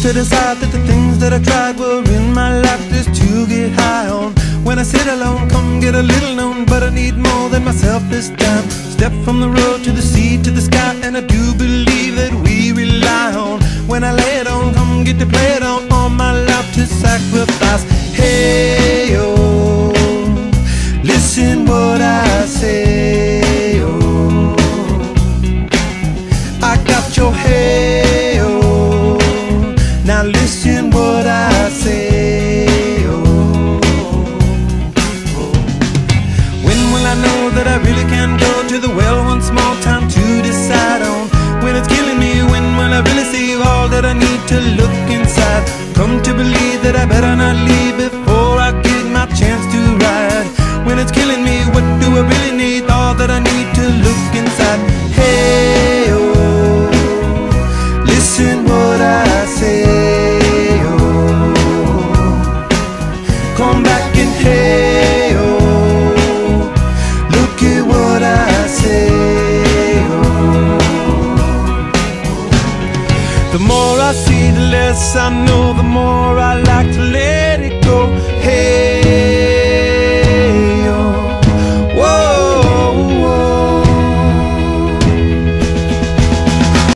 to decide that the things that I tried were in my life just to get high on. When I sit alone, come get a little known, but I need more than myself this time. Step from the road to the sea to the sky, and I do believe that we rely on. When I lay it on, come get to play it on, all my life to sacrifice. Hey, oh, listen what I say, oh, I got your hey, oh, now listen what I say, oh, when will I know that I really can go to the well one small time to decide on? When it's killing me, when will I really see all that I need to look inside? Come to believe that I better not leave before I get my chance to ride. When it's killing me, what do I really need? All that I need to look inside. Hey, oh, listen what I say, oh, come back and hey, oh, look at what I say, oh. The more I see, the less I know, the more I like to live.